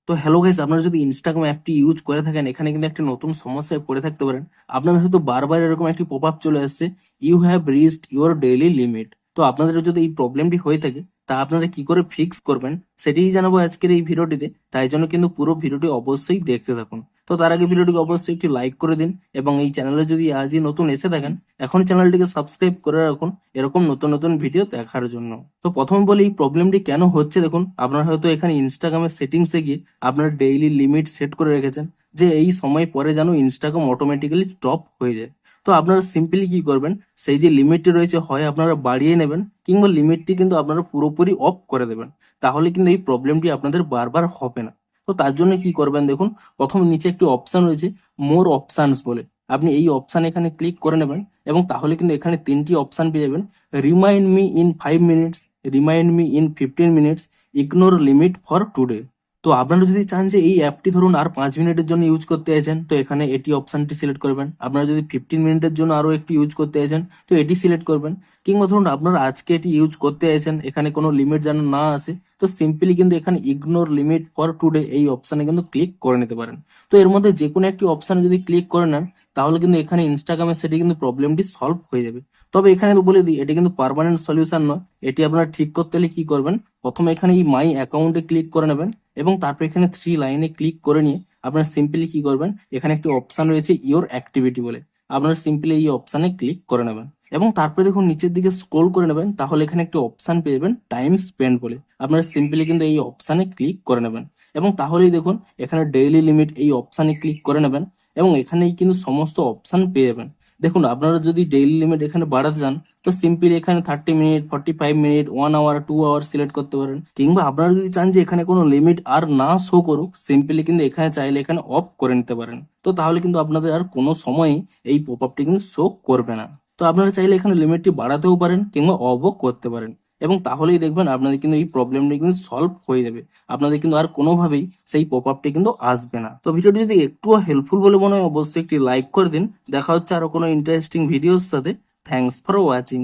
তো hello guys, আপনারা যদি ইনস্টাগ্রাম অ্যাপটি ইউজ করে থাকেন, এখানে কিন্তু একটা নতুন সমস্যায় পড়ে থাকতে পারেন। আপনাদের হয়তো বারবার এরকম একটি পপ আপ চলে আসছে, you have reached your daily limit. তো আপনাদের যদি এই প্রবলেমটি হয়ে থাকে, তা আপনারা কি করে ফিক্স করবেন সেটাই জানাবো আজকের এই ভিডিওটিতে। তাই জন্য কিন্তু পুরো ভিডিওটি অবশ্যই দেখতে থাকুন। তো তার আগে ভিডিওটিকে অবশ্যই একটি লাইক করে দিন, এবং এই চ্যানেলে যদি আজই নতুন এসে থাকেন, এখন চ্যানেলটিকে সাবস্ক্রাইব করে রাখুন এরকম নতুন নতুন ভিডিও দেখার জন্য। তো প্রথমে বলি এই প্রবলেমটি কেন হচ্ছে। দেখুন, আপনারা হয়তো এখানে ইনস্টাগ্রামের সেটিংসে গিয়ে আপনার ডেইলি লিমিট সেট করে রেখেছেন, যে এই সময় পরে যেন ইনস্টাগ্রাম অটোমেটিক্যালি স্টপ হয়ে যায়। তো আপনারা সিম্পলি কি করবেন, সেই যে লিমিটটি রয়েছে হয় আপনারা বাড়িয়ে নেবেন, কিংবা লিমিটটি কিন্তু আপনারা পুরোপুরি অফ করে দেবেন। তাহলে কিন্তু এই প্রবলেমটি আপনাদের বারবার হবে না। তো তার জন্য কি করবেন, দেখুন, প্রথম নিচে একটি অপশন রয়েছে মোর অপশানস বলে, আপনি এই অপশান এখানে ক্লিক করে নেবেন, এবং তাহলে কিন্তু এখানে তিনটি অপশান পেয়ে যাবেন। Remind me in 5 minutes, remind me in 15 minutes, ignore limit for today. তো আপনারা যদি চান যে এই অ্যাপটি ধরুন আর 5 মিনিটের জন্য ইউজ করতে চাইছেন, তো এখানে এটি অপশনটি সিলেক্ট করবেন। আপনারা যদি 15 মিনিটের জন্য আরো একটি ইউজ করতে চাইছেন, তো এটি সিলেক্ট করবেন। কিংবা ধরুন আপনারা আজকে এটি ইউজ করতে চাইছেন, এখানে কোনো লিমিট যেন না আসে, তো সিম্পলি কিন্তু এখানে ইগনোর লিমিট ফর টুডে এই অপশানে কিন্তু ক্লিক করে নিতে পারেন। তো এর মধ্যে যে কোনো একটি অপশানে যদি ক্লিক করে নেন, তাহলে কিন্তু এখানে ইনস্টাগ্রামের সেটি কিন্তু প্রবলেমটি সলভ হয়ে যাবে। তবে এখানে তো বলে দিই, এটি কিন্তু পার্মানেন্ট সলিউশন নয়। এটি আপনারা ঠিক করতে হলে কি করবেন, প্রথমে এখানে এই মাই অ্যাকাউন্টে ক্লিক করে নেবেন, এবং তারপর এখানে 3 লাইনে ক্লিক করে নিয়ে আপনারা সিম্পলি কি করবেন, এখানে একটি অপশন রয়েছে ইওর অ্যাক্টিভিটি বলে, আপনারা সিম্পলি এই অপশানে ক্লিক করে নেবেন। এবং তারপরে দেখুন নিচের দিকে স্ক্রোল করে নেবেন, তাহলে এখানে একটি অপশন পেয়ে যাবেন টাইম স্পেন্ড বলে, আপনারা সিম্পলি কিন্তু এই অপশানে ক্লিক করে নেবেন। এবং তাহলেই দেখুন এখানে ডেইলি লিমিট এই অপশানে ক্লিক করে নেবেন, এবং এখানেই কিন্তু সমস্ত অপশান পেয়ে যাবেন। দেখুন, আপনারা যদি ডেইলি লিমিট এখানে বাড়াতে চান, তো সিম্পলি এখানে 30 minute, 45 minute, 1 hour, 2 hour select করতে পারেন। কিংবা আপনারা যদি চান যে এখানে কোনো লিমিট আর না শো করুক, সিম্পলি কিন্তু এখানে চাইলে এখানে অফ করে নিতে পারেন। তো তাহলে কিন্তু আপনাদের আর কোনো সময়ই এই পপ আপটি কিন্তু শো করবে না। তো আপনারা চাইলে এখানে লিমিটটি বাড়াতেও পারেন, কিংবা অফও করতে পারেন। এবং তাহলেই দেখবেন আপনাদের কিন্তু এই প্রবলেমটি কিন্তু সলভ হয়ে যাবে। আপনাদের কিন্তু আর কোনোভাবেই সেই পপ আপটি কিন্তু আসবে না। তো ভিডিওটি যদি একটুও হেল্পফুল বলে মনে হয়, অবশ্যই একটি লাইক করে দিন। দেখা হচ্ছে আরো কোনো ইন্টারেস্টিং ভিডিওর সাথে। Thanks for watching.